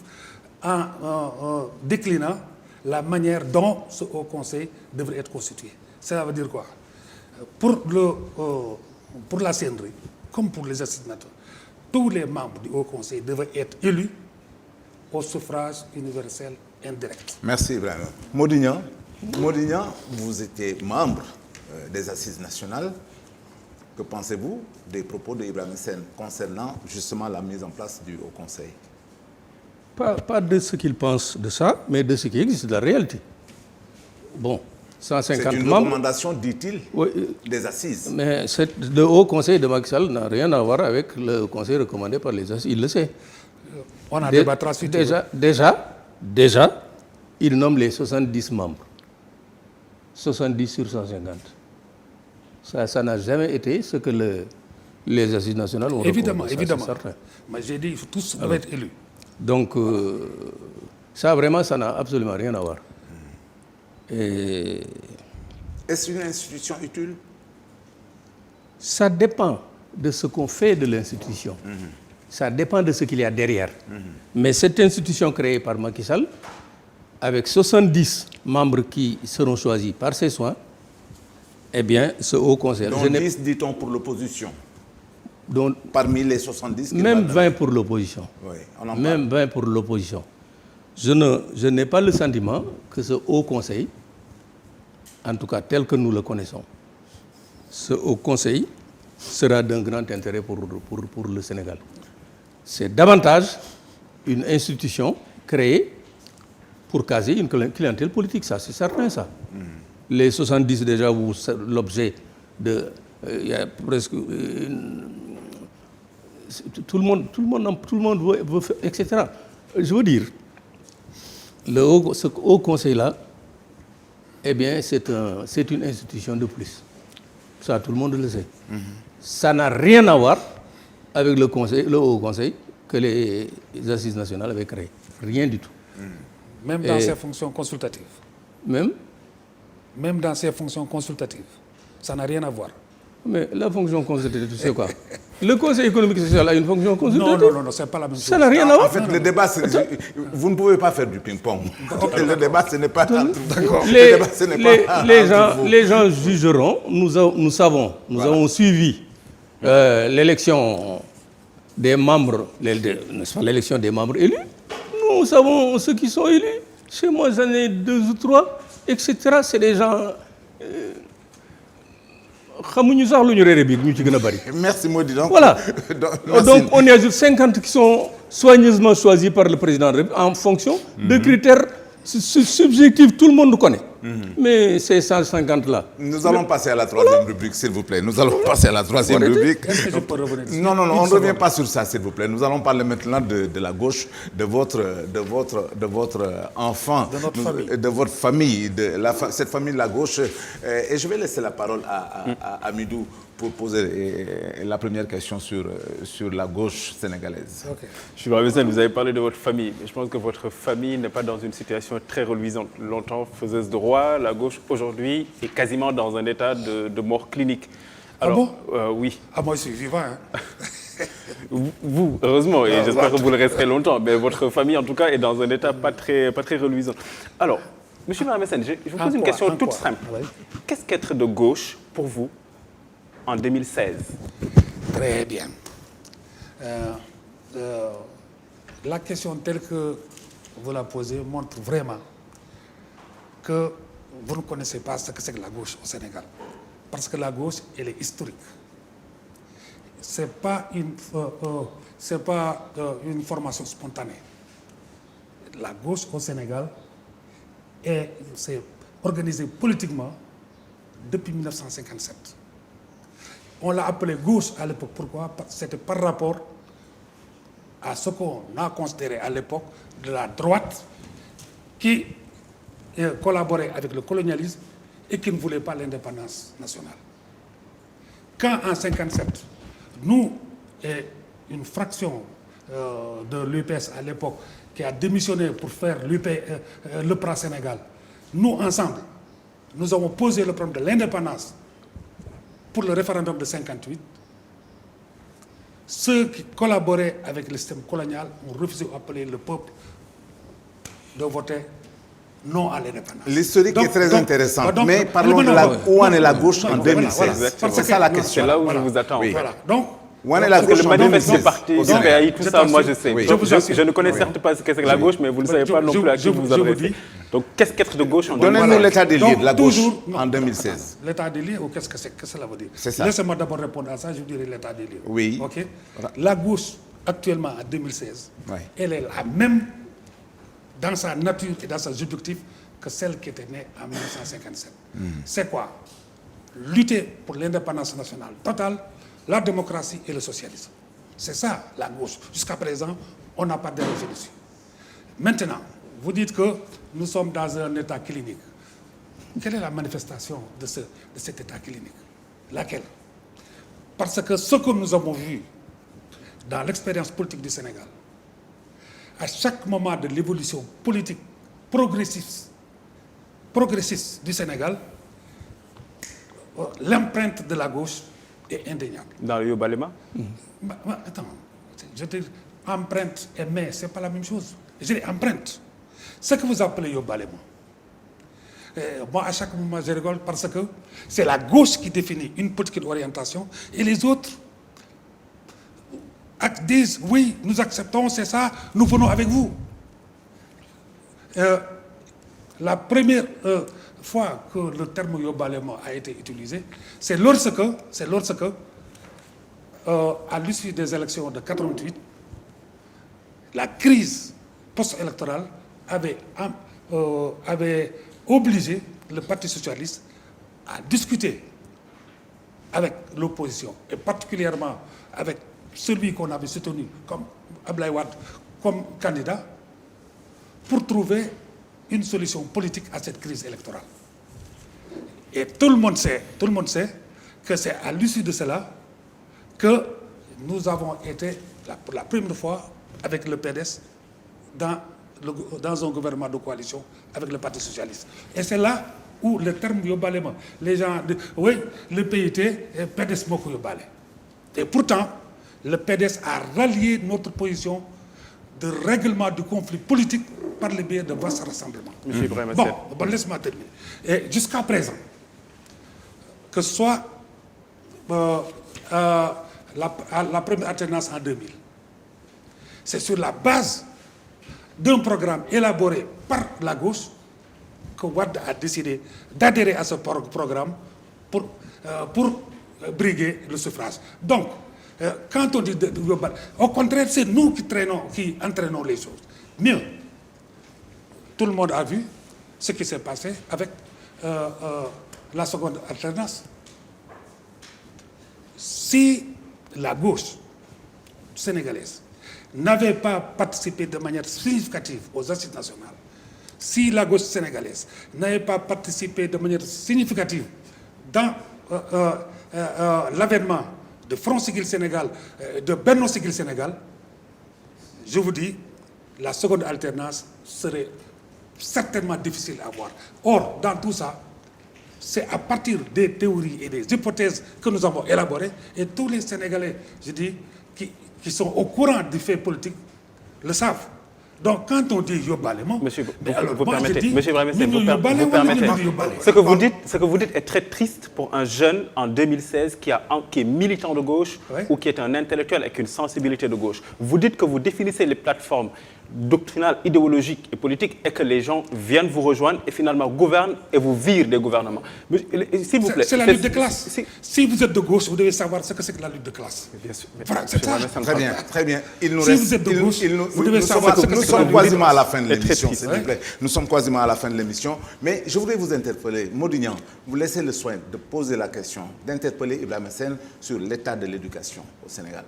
en déclinant la manière dont ce Haut Conseil devrait être constitué. Ça veut dire quoi? Pour la CNRI, comme pour les assises nationales, tous les membres du Haut Conseil devraient être élus au suffrage universel indirect. Merci Ibrahim. Modignan, vous étiez membre des assises nationales. Que pensez-vous des propos d'Ibrahim Sène concernant justement la mise en place du Haut Conseil? Pas de ce qu'il pense de ça, mais de ce qui existe, de la réalité. Bon, 150 membres... C'est une recommandation, dit-il, oui, des assises. Mais le Haut Conseil de Macky Sall n'a rien à voir avec le Conseil recommandé par les assises, il le sait. On a débattu ensuite. Déjà, il nomme les 70 membres. 70 sur 150. Ça n'a jamais été ce que les assises nationales ont recommandé. Évidemment. Mais j'ai dit qu'il tous doivent être élus. Donc, ça n'a absolument rien à voir. Est-ce une institution utile? Ça dépend de ce qu'on fait de l'institution. Ça dépend de ce qu'il y a derrière. Mais cette institution créée par Macky Sall, avec 70 membres qui seront choisis par ses soins, eh bien, ce Haut Conseil... Donc 10, dit-on, pour l'opposition. Parmi les 70... Même 20 pour l'opposition. Oui, même 20 pour l'opposition. Je n'ai pas le sentiment que ce Haut Conseil, en tout cas tel que nous le connaissons, ce Haut Conseil sera d'un grand intérêt pour le Sénégal. C'est davantage une institution créée pour caser une clientèle politique, ça, c'est certain, ça. Les 70 déjà, l'objet de... Il y a presque... tout le monde veut faire, etc. Je veux dire, ce Haut Conseil-là, eh bien, c'est une institution de plus. Ça, tout le monde le sait. Ça n'a rien à voir avec le Haut Conseil que les assises nationales avaient créé. Rien du tout. Même dans ses fonctions consultatives. Même dans ses fonctions consultatives. Ça n'a rien à voir. Mais la fonction consultative, tu sais quoi? Le Conseil économique et social a une fonction consultative. Non, c'est pas la même chose. Ça n'a rien à voir. En fait, le débat, vous ne pouvez pas faire du ping-pong. Le débat, ce n'est pas... D'accord. Les gens jugeront. Nous avons suivi l'élection des membres, n'est-ce pas, l'élection des membres élus. Nous savons ceux qui sont élus. Chez moi, j'en ai 2 ou 3, etc. C'est des gens... Merci Modi. Voilà. Donc on y ajoute 50 qui sont soigneusement choisis par le président de la République en fonction de critères subjectifs, tout le monde connaît. Mais ces 150-là... Nous allons passer à la 3e rubrique, s'il vous plaît. Nous allons passer à la 3e rubrique. Est-ce que je peux revenir dessus? Non, on ne revient pas sur ça, s'il vous plaît. Nous allons parler maintenant de la gauche, de votre enfant, de votre famille, cette famille de la gauche. Et je vais laisser la parole à Amidou pour poser la première question sur la gauche sénégalaise. Okay. Ibrahim Sène, vous avez parlé de votre famille. Je pense que votre famille n'est pas dans une situation très reluisante. Longtemps faiseuse de roi, la gauche aujourd'hui est quasiment dans un état de mort clinique. Alors, ah bon? Oui. Ah, moi je suis vivant. Hein. Vous, heureusement, et j'espère que vous le resterez longtemps, mais votre famille en tout cas est dans un état pas très reluisant. Alors, M. Ibrahim Sène, je vous pose une question toute simple. Oui. Qu'est-ce qu'être de gauche pour vous en 2016? Très bien. La question telle que vous la posez montre vraiment que vous ne connaissez pas ce que c'est que la gauche au Sénégal. Parce que la gauche, elle est historique. c'est pas une formation spontanée. La gauche au Sénégal s'est organisée politiquement depuis 1957. On l'a appelée gauche à l'époque. Pourquoi? C'était par rapport à ce qu'on a considéré à l'époque de la droite qui collaborait avec le colonialisme et qui ne voulait pas l'indépendance nationale. Quand en 1957, nous et une fraction de l'UPS à l'époque qui a démissionné pour faire le PRA Sénégal, nous ensemble, nous avons posé le problème de l'indépendance pour le référendum de 1958. Ceux qui collaboraient avec le système colonial ont refusé d'appeler le peuple de voter non à l'indépendance. L'historique est très intéressant, mais parlons de où en est la gauche en 2016. C'est ça la question. C'est là où je vous attends. Oui. Voilà. Donc, où en est la parce que gauche le en manifeste 2016 des partis, au le Sénégal? PAI, tout ça, moi je sais. Oui. Donc, je ne connais certes pas ce que c'est que la gauche, mais vous ne savez pas non plus à qui vous vous adressez. Donc, qu'est-ce qu'être de gauche en 2016? Donnez-nous l'état des lieux de la gauche toujours, en 2016. L'état des lieux, ou qu'est-ce que cela veut dire? C'est ça. Laissez-moi d'abord répondre à ça, je vous dirai l'état des lieux. Oui. Ok. La gauche, actuellement, en 2016, Oui. elle est la même dans sa nature et dans ses objectifs que celle qui était née en 1957. C'est quoi? Lutter pour l'indépendance nationale totale, la démocratie et le socialisme. C'est ça, la gauche. Jusqu'à présent, on n'a pas dérogé dessus. Maintenant, vous dites que nous sommes dans un état clinique. Quelle est la manifestation de cet état clinique? Laquelle? Parce que ce que nous avons vu dans l'expérience politique du Sénégal, à chaque moment de l'évolution politique progressiste du Sénégal, l'empreinte de la gauche est indéniable. Dans le Yobalema? Attends, je te dis, empreinte et mais, ce n'est pas la même chose. Je dis empreinte. Ce que vous appelez Yobalema. Moi, à chaque moment, je rigole parce que c'est la gauche qui définit une politique d'orientation et les autres disent oui, nous acceptons, c'est ça, nous venons avec vous. La première fois que le terme Yobalema a été utilisé, c'est lorsque à l'issue des élections de 1988, la crise post-électorale avait obligé le Parti socialiste à discuter avec l'opposition, et particulièrement avec celui qu'on avait soutenu comme Abdoulaye Wade comme candidat, pour trouver une solution politique à cette crise électorale. Et tout le monde sait que c'est à l'issue de cela que nous avons été, pour la première fois, avec le PDS, dans un gouvernement de coalition avec le Parti socialiste. Et c'est là où le terme Yobalema, les gens disent, oui, le PIT est PDS Moko Yobale. Et pourtant, le PDS a rallié notre position de règlement du conflit politique par le biais de vastes rassemblements. Bon, laisse-moi terminer. Et jusqu'à présent, que ce soit la première alternance en 2000, c'est sur la base d'un programme élaboré par la gauche que Wade a décidé d'adhérer à ce programme pour briguer le suffrage. Donc, quand on dit au contraire, c'est nous qui entraînons les choses. Mieux, tout le monde a vu ce qui s'est passé avec la seconde alternance. Si la gauche sénégalaise n'avait pas participé de manière significative aux assises nationales, si la gauche sénégalaise n'avait pas participé de manière significative dans l'avènement de Front Siggil Sénégal, de Benno Siggil Sénégal, je vous dis, la seconde alternance serait certainement difficile à voir. Or, dans tout ça, c'est à partir des théories et des hypothèses que nous avons élaborées, et tous les Sénégalais, je dis, qui sont au courant du fait politique, le savent. Donc, quand on dit Yobalema, Monsieur, vous permettez. Ce que vous dites est très triste pour un jeune en 2016 qui est militant de gauche, oui, ou qui est un intellectuel avec une sensibilité de gauche. Vous dites que vous définissez les plateformes doctrinale, idéologique et politique est que les gens viennent vous rejoindre et finalement gouvernent et vous virent des gouvernements. S'il vous plaît. C'est la lutte de classe. Si vous êtes de gauche, vous devez savoir ce que c'est que la lutte de classe. Bien sûr. Voilà, c'est ça. Très bien, très bien. Il nous Si reste, vous êtes de gauche, vous devez nous savoir sommes, ce que nous c'est sommes que la quasiment à la fin de Et très l'émission, triste, s'il vous plaît. Nous sommes quasiment à la fin de l'émission. Mais je voudrais vous interpeller. Modignan, vous laissez le soin de poser la question, d'interpeller Ibrahima Sène sur l'état de l'éducation au Sénégal.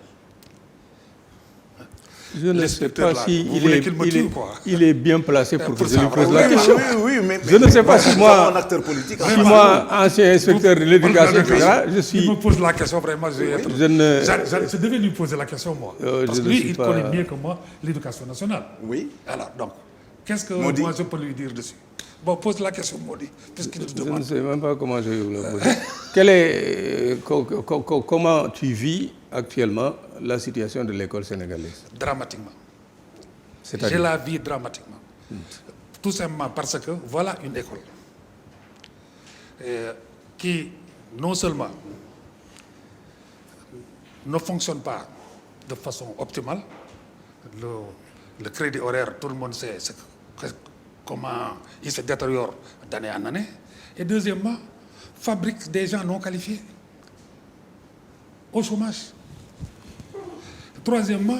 Je ne sais pas là, si vous voulez qu'il me tue, quoi. il est bien placé pour que je lui savoir. pose la question. Oui, mais Je ne sais pas si nous moi- sommes un acteur politique. Si moi, ancien inspecteur de l'éducation, etc., je Il suis... me pose la question, vraiment, je vais être... Je ne... Je devais lui poser la question, moi. Parce je que ne lui, suis il pas- connaît mieux que moi l'éducation nationale. Oui. Alors, donc, qu'est-ce que Modi. moi je peux lui dire dessus? Bon, pose la question, Modi, puisqu'il te Je ne demande. sais même pas comment je vais vous le poser. Quel est, comment tu vis actuellement la situation de l'école sénégalaise? Dramatiquement. Je C'est-à-dire, la vis dramatiquement. Tout simplement parce que voilà une école qui, non seulement ne fonctionne pas de façon optimale, le crédit horaire, tout le monde sait comment il se détériore d'année en année, et deuxièmement, fabrique des gens non qualifiés au chômage. Troisièmement,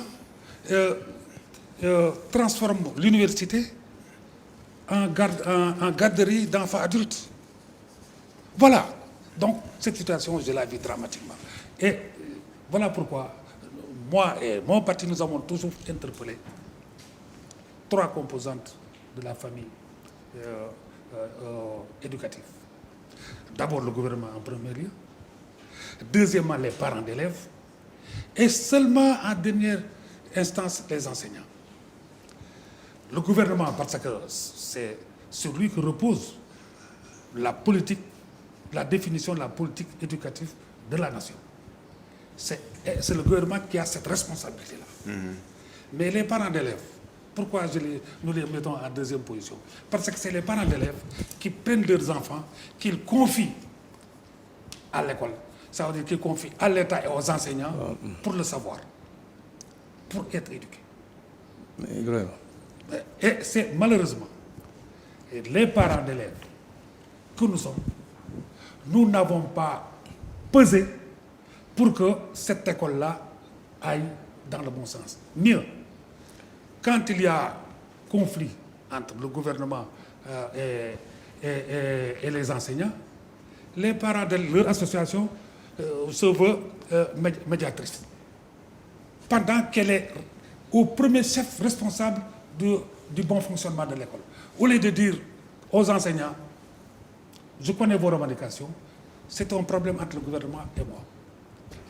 transforme l'université en garderie d'enfants adultes. Voilà. Donc, cette situation, je la vis dramatiquement. Et voilà pourquoi, moi et mon parti, nous avons toujours interpellé trois composantes de la famille éducative. D'abord, le gouvernement en premier lieu. Deuxièmement, les parents d'élèves. Et seulement en dernière instance, les enseignants. Le gouvernement, parce que c'est sur lui que repose la politique, la définition de la politique éducative de la nation. C'est le gouvernement qui a cette responsabilité-là. Mais les parents d'élèves, pourquoi nous les mettons en deuxième position? Parce que c'est les parents d'élèves qui prennent leurs enfants, qu'ils confient à l'école. Ça veut dire qu'ils confient à l'État et aux enseignants pour le savoir, pour être éduqués. mais vraiment. Et c'est malheureusement les parents d'élèves que nous sommes, nous n'avons pas pesé pour que cette école-là aille dans le bon sens. Mieux, quand il y a conflit entre le gouvernement et les enseignants, les parents de leur association se veulent médiatrice. Pendant qu'elle est au premier chef responsable du bon fonctionnement de l'école. Au lieu de dire aux enseignants, je connais vos revendications, c'est un problème entre le gouvernement et moi.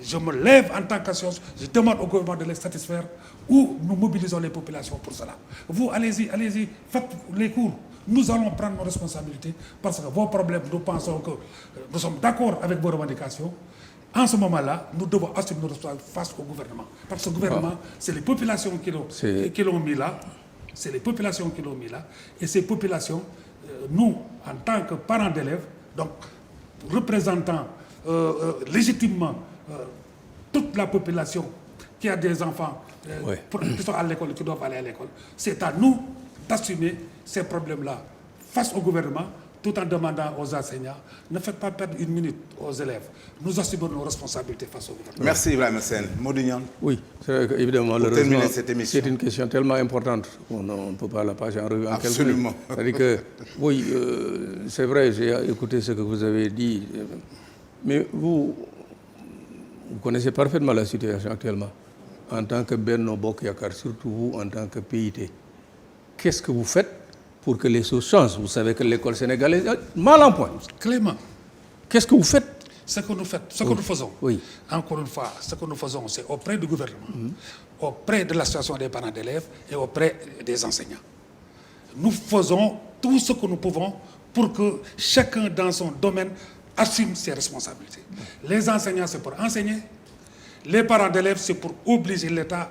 Je me lève en tant qu'association, je demande au gouvernement de les satisfaire ou nous mobilisons les populations pour cela. Vous, allez-y, faites les cours. Nous allons prendre nos responsabilités parce que vos problèmes, nous pensons que nous sommes d'accord avec vos revendications. En ce moment-là, nous devons assumer nos responsabilités face au gouvernement. Parce que le gouvernement, c'est les populations qui l'ont mis là. C'est les populations qui l'ont mis là. Et ces populations, nous, en tant que parents d'élèves, donc représentant légitimement toute la population qui a des enfants qui sont à l'école, qui doivent aller à l'école, c'est à nous d'assumer ces problèmes-là face au gouvernement, tout en demandant aux enseignants, ne faites pas perdre une minute aux élèves. Nous assumons nos responsabilités face au gouvernement. Merci Ibrahima Sène. Modignan. Oui, c'est vrai évidemment, terminer cette émission. c'est une question tellement importante qu'on ne peut pas la passer en revue en quelques Absolument. minutes. C'est-à-dire que, oui, c'est vrai, j'ai écouté ce que vous avez dit, mais vous connaissez parfaitement la situation actuellement. En tant que Benno Bokk Yakaar, surtout vous en tant que PIT, qu'est-ce que vous faites pour que les choses changent? Vous savez que l'école sénégalaise est mal en point. Clément, Qu'est-ce que vous faites? ce que nous faisons, Oui. encore une fois, ce que nous faisons, c'est auprès du gouvernement, auprès de l'association des parents d'élèves et auprès des enseignants. Nous faisons tout ce que nous pouvons pour que chacun dans son domaine assume ses responsabilités. Les enseignants, c'est pour enseigner. Les parents d'élèves, c'est pour obliger l'État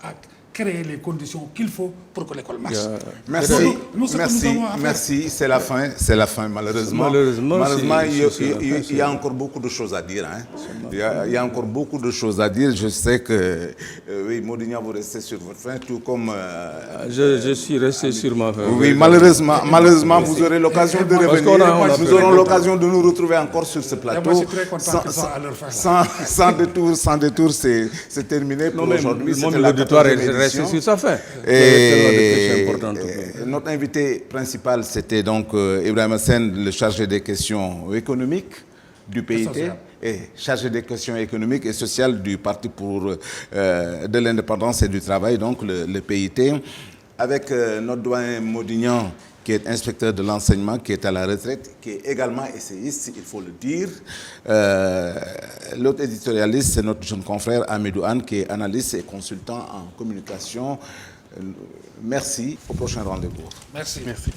à créer les conditions qu'il faut pour que l'école marche. Merci, Nous, ce que nous merci, avons à faire- merci. C'est la fin, malheureusement. Malheureusement, il y a encore beaucoup de choses à dire. Hein. Il y a encore beaucoup de choses à dire. Je sais que, oui, Modignan, vous restez sur votre fin, tout comme... Je suis resté sur ma fin. oui, malheureusement, vous aurez l'occasion de revenir. Nous aurons l'occasion de nous retrouver encore sur ce plateau. moi, je suis très content qu'ils soient à leur fin. Sans détour, c'est terminé pour aujourd'hui. C'était la L'auditoire 14e est resté édition. sur sa fin. Et Importante. notre invité principal, c'était donc Ibrahim Hassen, le chargé des questions économiques du PIT et chargé des questions économiques et sociales du Parti pour de l'indépendance et du travail, donc le PIT, avec notre doyen Modignan, qui est inspecteur de l'enseignement, qui est à la retraite, qui est également essayiste, il faut le dire. L'autre éditorialiste, c'est notre jeune confrère Amédou Anne, qui est analyste et consultant en communication. Merci, au prochain rendez-vous. Merci. Merci.